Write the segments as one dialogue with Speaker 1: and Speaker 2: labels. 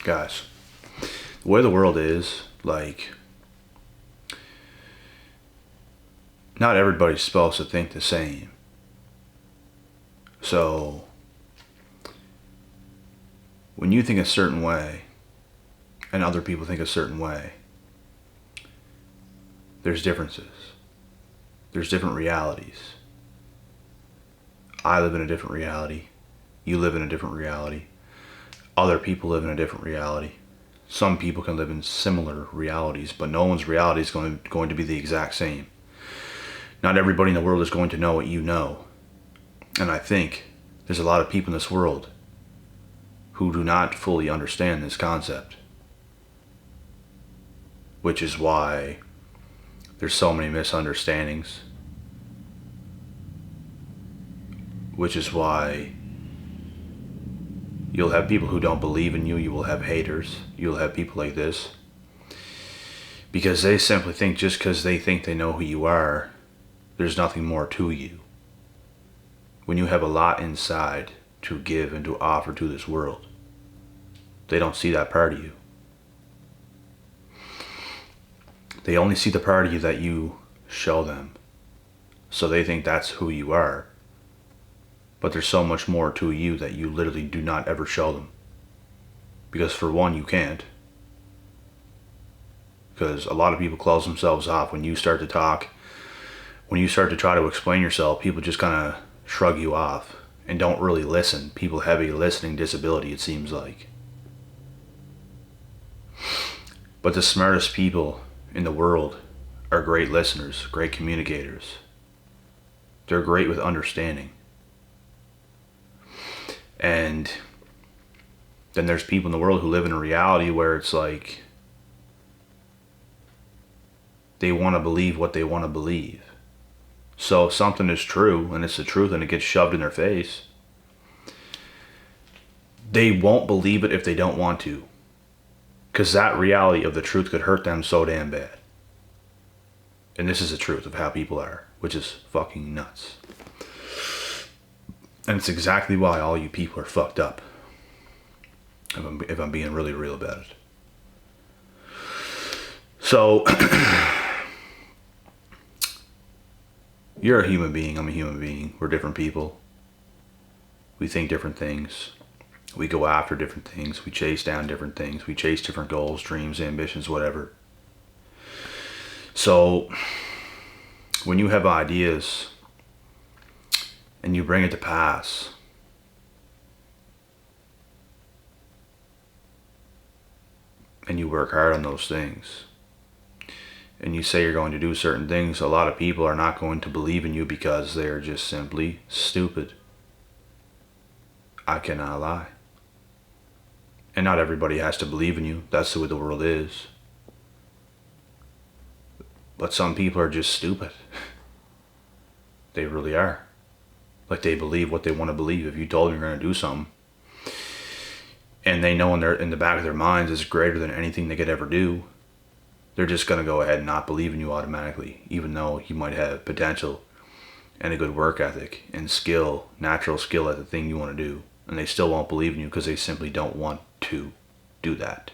Speaker 1: Guys, the way the world is, like, not everybody's supposed to think the same. So, when you think a certain way, and other people think a certain way, there's differences. There's different realities. I live in a different reality. You live in a different reality. Other people live in a different reality. Some people can live in similar realities, but no one's reality is going to be the exact same. Not everybody in the world is going to know what you know. And I think there's a lot of people in this world who do not fully understand this concept. Which is why there's so many misunderstandings. Which is why you'll have people who don't believe in you. You will have haters. You'll have people like this. Because they simply think just because they think they know who you are, there's nothing more to you. When you have a lot inside to give and to offer to this world, they don't see that part of you. They only see the part of you that you show them. So they think that's who you are. But there's so much more to you that you literally do not ever show them. Because for one, you can't. Because a lot of people close themselves off when you start to talk. When you start to try to explain yourself, people just kind of shrug you off and don't really listen. People have a listening disability, it seems like. But the smartest people in the world are great listeners, great communicators. They're great with understanding. And then there's people in the world who live in a reality where it's like they want to believe what they want to believe. So if something is true and it's the truth and it gets shoved in their face, they won't believe it if they don't want to. Because that reality of the truth could hurt them so damn bad. And this is the truth of how people are, which is fucking nuts. And it's exactly why all you people are fucked up. If I'm being really real about it. So, you're a human being, I'm a human being. We're different people. We think different things. We go after different things. We chase down different things. We chase different goals, dreams, ambitions, whatever. So, when you have ideas and you bring it to pass, and you work hard on those things, and you say you're going to do certain things, a lot of people are not going to believe in you because they're just simply stupid. I cannot lie. And not everybody has to believe in you. That's the way the world is. But some people are just stupid. They really are. Like, they believe what they want to believe. If you told them you're going to do something, and they know in the back of their minds it's greater than anything they could ever do, they're just going to go ahead and not believe in you automatically, even though you might have potential and a good work ethic and skill, natural skill at the thing you want to do. And they still won't believe in you because they simply don't want to do that.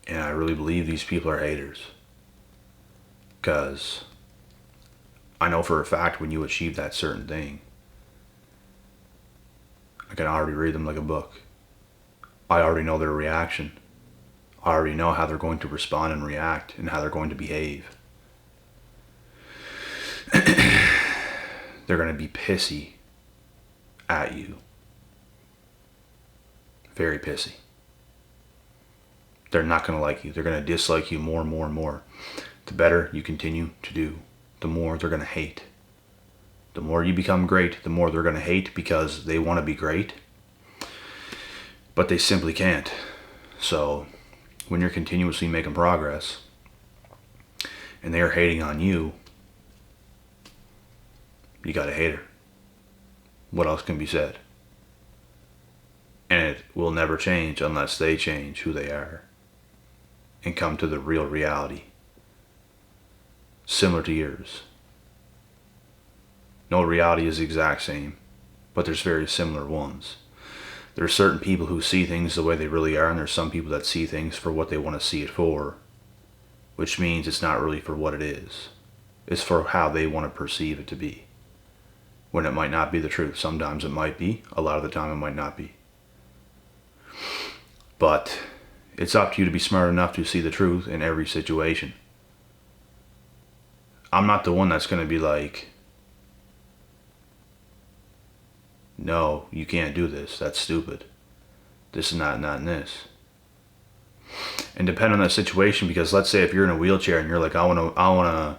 Speaker 1: And I really believe these people are haters. Because I know for a fact when you achieve that certain thing, I can already read them like a book. I already know their reaction. I already know how they're going to respond and react and how they're going to behave. They're going to be pissy at you. Very pissy. They're not going to like you. They're going to dislike you more and more and more. The better you continue to do, the more they're going to hate. The more you become great, the more they're going to hate because they want to be great. But they simply can't. So, when you're continuously making progress, and they're hating on you, you got a hater. What else can be said? And it will never change unless they change who they are and come to the real reality, similar to yours. No reality is the exact same. but there's very similar ones. There are certain people who see things the way they really are, and there's some people that see things for what they want to see it for, which means it's not really for what it is. It's for how they want to perceive it to be, when it might not be the truth. Sometimes it might be, a lot of the time it might not be. But it's up to you to be smart enough to see the truth in every situation. I'm not the one that's going to be like, no, you can't do this. That's stupid. This is not in this. And depend on that situation, because let's say if you're in a wheelchair and you're like, I want to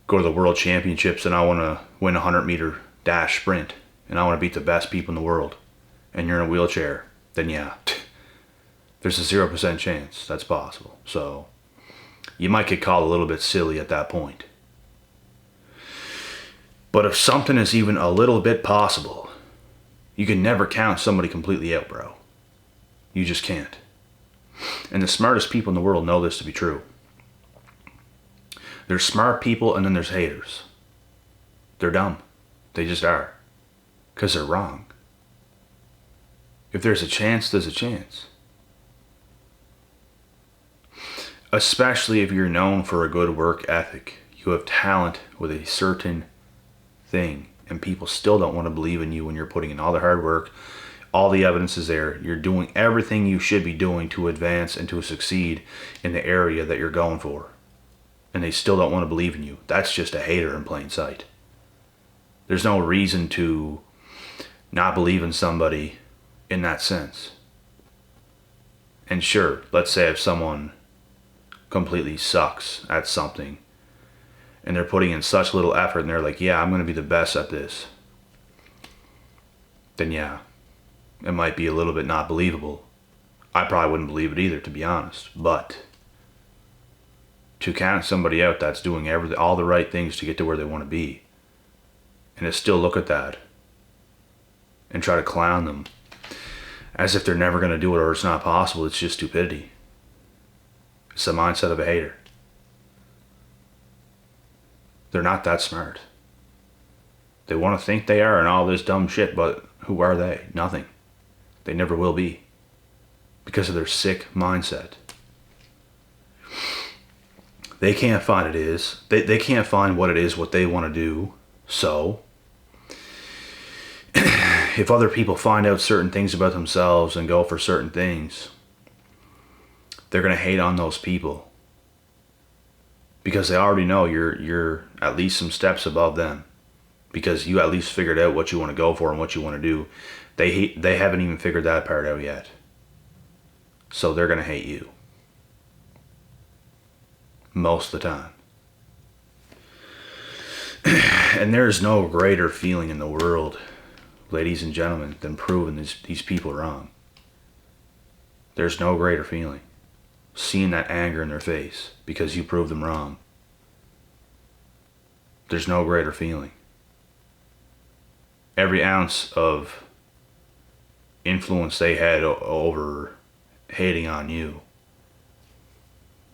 Speaker 1: go to the world championships and I want to win a 100-meter dash sprint and I want to beat the best people in the world, and you're in a wheelchair, then yeah, there's a 0% chance that's possible. So you might get called a little bit silly at that point. But if something is even a little bit possible, you can never count somebody completely out, bro. You just can't. And the smartest people in the world know this to be true. There's smart people and then there's haters. They're dumb. They just are. Because they're wrong. If there's a chance, there's a chance. Especially if you're known for a good work ethic. You have talent with a certain thing, and people still don't want to believe in you when you're putting in all the hard work. All the evidence is there. You're doing everything you should be doing to advance and to succeed in the area that you're going for. And they still don't want to believe in you. That's just a hater in plain sight. There's no reason to not believe in somebody in that sense. And sure, let's say if someone completely sucks at something and they're putting in such little effort and they're like, yeah, I'm going to be the best at this, then yeah, it might be a little bit not believable. I probably wouldn't believe it either, to be honest. But to count somebody out that's doing all the right things to get to where they want to be, and to still look at that and try to clown them as if they're never going to do it or it's not possible, it's just stupidity. It's the mindset of a hater. They're not that smart. They want to think they are and all this dumb shit, but who are they? Nothing. They never will be. Because of their sick mindset. They can't find it is. They can't find what it is, what they want to do. So, if other people find out certain things about themselves and go for certain things, they're going to hate on those people. Because they already know you're at least some steps above them. Because you at least figured out what you want to go for and what you want to do. They haven't even figured that part out yet. So they're going to hate you. Most of the time. And there is no greater feeling in the world, ladies and gentlemen, than proving these people wrong. There's no greater feeling. Seeing that anger in their face because you proved them wrong. There's no greater feeling. Every ounce of influence they had over hating on you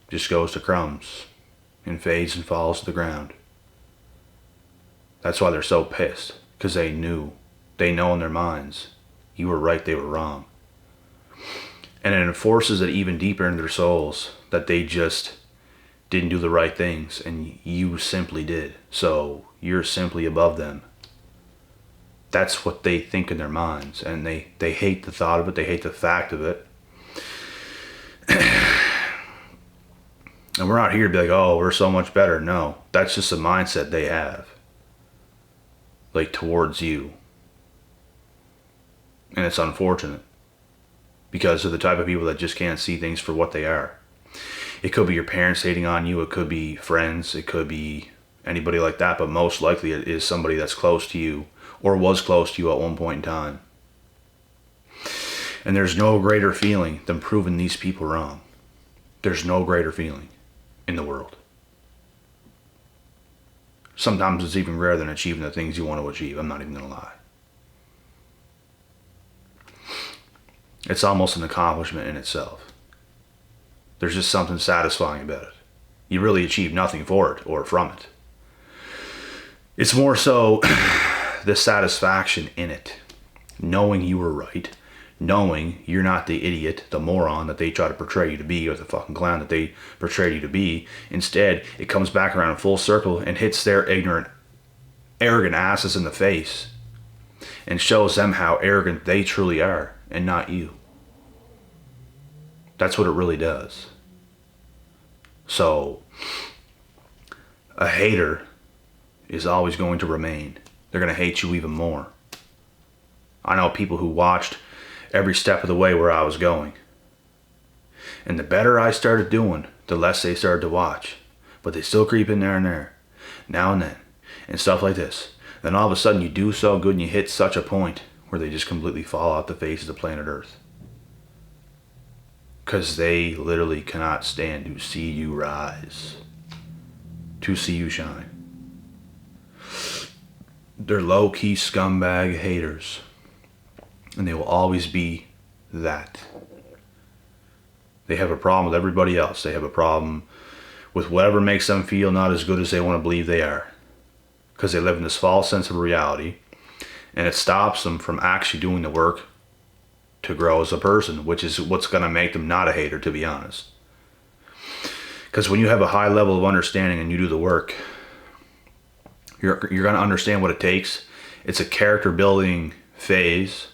Speaker 1: just goes to crumbs and fades and falls to the ground. That's why they're so pissed, because they know in their minds you were right, they were wrong. And it enforces it even deeper into their souls that they just didn't do the right things and you simply did. So you're simply above them. That's what they think in their minds, and they hate the thought of it, they hate the fact of it. And we're not here to be like, oh, we're so much better. No, that's just a mindset they have. Like, towards you. And it's unfortunate. Because of the type of people that just can't see things for what they are. It could be your parents hating on you. It could be friends. It could be anybody like that. But most likely it is somebody that's close to you. Or was close to you at one point in time. And there's no greater feeling than proving these people wrong. There's no greater feeling in the world. Sometimes it's even rarer than achieving the things you want to achieve. I'm not even going to lie. It's almost an accomplishment in itself. There's just something satisfying about it. You really achieve nothing for it or from it. It's more so the satisfaction in it. Knowing you were right. Knowing you're not the idiot, the moron that they try to portray you to be, or the fucking clown that they portray you to be. Instead, it comes back around in full circle and hits their ignorant, arrogant asses in the face and shows them how arrogant they truly are and not you. That's what it really does. So, a hater is always going to remain. They're going to hate you even more. I know people who watched every step of the way where I was going. And the better I started doing, the less they started to watch. But they still creep in there and there, now and then, and stuff like this. Then all of a sudden you do so good and you hit such a point where they just completely fall off the face of the planet Earth. Because they literally cannot stand to see you rise, to see you shine. They're low-key scumbag haters. And they will always be that. They have a problem with everybody else. They have a problem with whatever makes them feel not as good as they want to believe they are. Because they live in this false sense of reality. And it stops them from actually doing the work to grow as a person. Which is what's going to make them not a hater, to be honest. Because when you have a high level of understanding and you do the work, you're going to understand what it takes. It's a character building phase.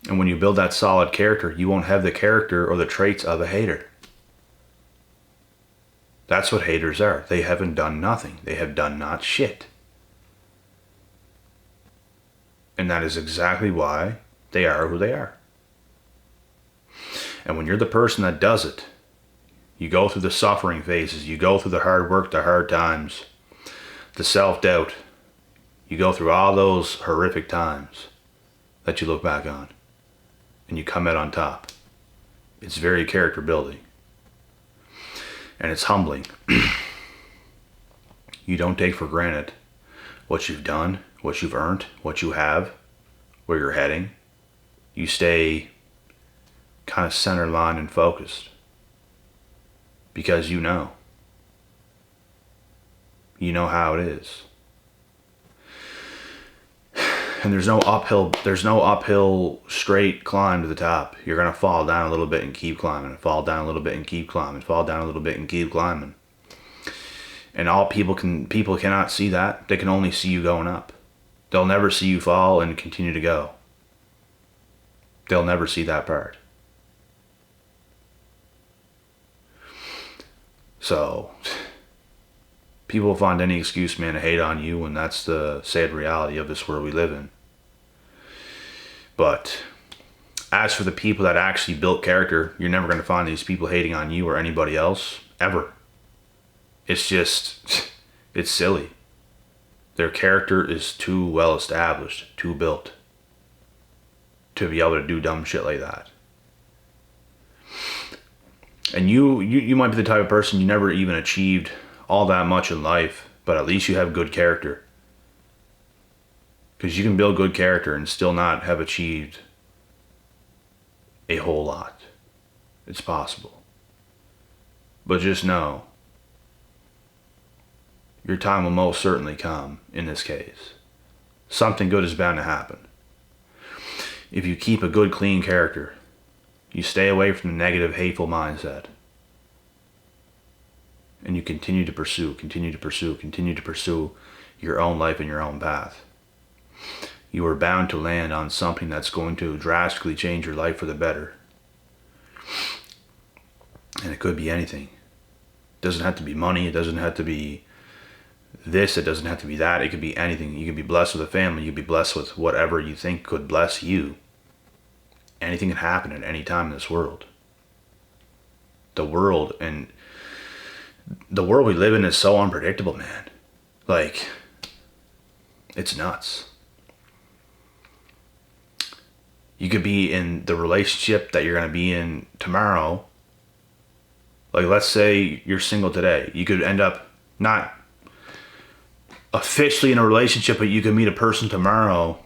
Speaker 1: And when you build that solid character, you won't have the character or the traits of a hater. That's what haters are. They haven't done nothing. They have done not shit. And that is exactly why they are who they are. And when you're the person that does it, you go through the suffering phases, you go through the hard work, the hard times, the self-doubt. You go through all those horrific times that you look back on. And you come out on top. It's very character building. And it's humbling. You don't take for granted what you've done, what you've earned, what you have, where you're heading. You stay kind of center line and focused. Because you know. You know how it is. And there's no uphill straight climb to the top. You're going to fall down a little bit and keep climbing. Fall down a little bit and keep climbing. Fall down a little bit and keep climbing. And all people cannot see that. They can only see you going up. They'll never see you fall and continue to go. They'll never see that part. So, people will find any excuse, man, to hate on you, and that's the sad reality of this world we live in. But as for the people that actually built character, you're never going to find these people hating on you or anybody else, ever. It's just, it's silly. Their character is too well established, too built, to be able to do dumb shit like that. And you might be the type of person you never even achieved all that much in life, but at least you have good character. Because you can build good character and still not have achieved a whole lot. It's possible. But just know, your time will most certainly come in this case. Something good is bound to happen. If you keep a good, clean character, you stay away from the negative, hateful mindset. And you continue to pursue your own life and your own path. You are bound to land on something that's going to drastically change your life for the better. And it could be anything. It doesn't have to be money. It doesn't have to be this. It doesn't have to be that. It could be anything. You could be blessed with a family. You could be blessed with whatever you think could bless you. Anything can happen at any time in this world. The world we live in is so unpredictable, man. Like, it's nuts. You could be in the relationship that you're going to be in tomorrow. Like, let's say you're single today. You could end up not officially in a relationship, but you could meet a person tomorrow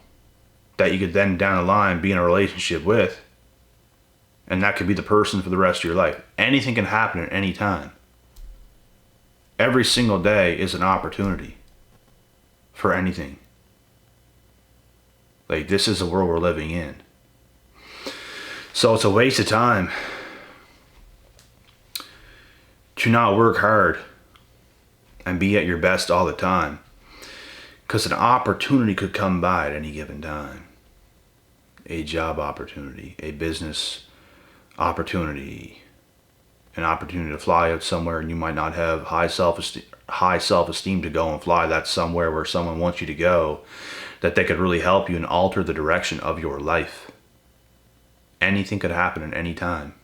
Speaker 1: that you could then down the line be in a relationship with. And that could be the person for the rest of your life. Anything can happen at any time. Every single day is an opportunity for anything. Like, this is the world we're living in. So it's a waste of time to not work hard and be at your best all the time, because an opportunity could come by at any given time. A job opportunity, a business opportunity, an opportunity to fly out somewhere, and you might not have high self-esteem to go and fly that somewhere where someone wants you to go, that they could really help you and alter the direction of your life. Anything could happen at any time.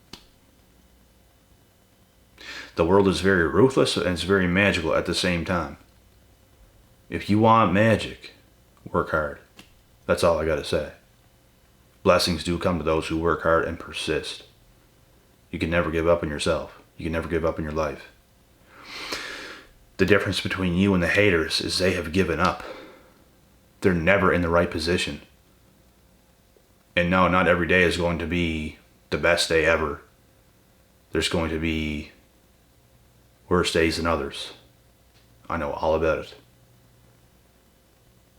Speaker 1: The world is very ruthless and it's very magical at the same time. If you want magic, work hard. That's all I gotta say. Blessings do come to those who work hard and persist. You can never give up on yourself. You can never give up on your life. The difference between you and the haters is they have given up. They're never in the right position. And no, not every day is going to be the best day ever. There's going to be worse days than others. I know all about it.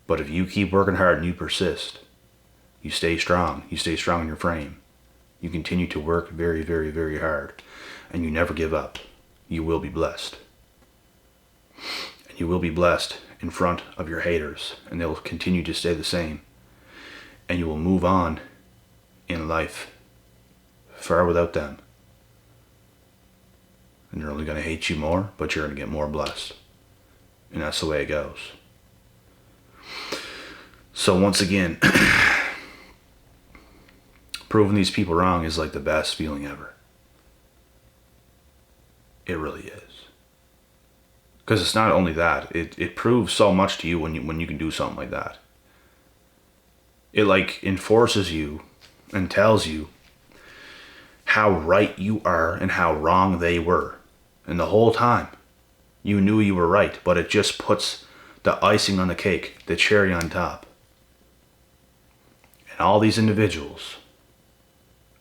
Speaker 1: But if you keep working hard and you persist, you stay strong in your frame, you continue to work very, very, very hard, and you never give up, you will be blessed. And you will be blessed in front of your haters, and they'll continue to stay the same. And you will move on in life far without them. And they're only going to hate you more, but you're going to get more blessed. And that's the way it goes. So once again, proving these people wrong is like the best feeling ever. It really is. Because it's not only that, it proves so much to you when you can do something like that. It like enforces you and tells you how right you are and how wrong they were. And the whole time you knew you were right, but it just puts the icing on the cake, the cherry on top. And all these individuals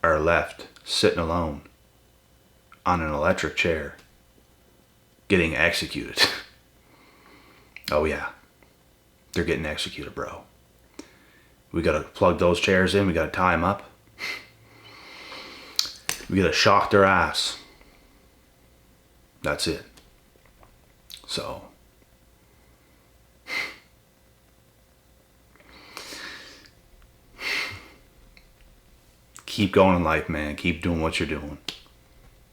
Speaker 1: are left sitting alone on an electric chair getting executed. Oh yeah, they're getting executed, bro. We gotta plug those chairs in, we gotta tie them up. We gotta shock their ass. That's it. So, keep going in life, man. Keep doing what you're doing.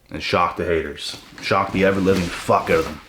Speaker 1: And shock the haters. Shock the ever-living fuck out of them.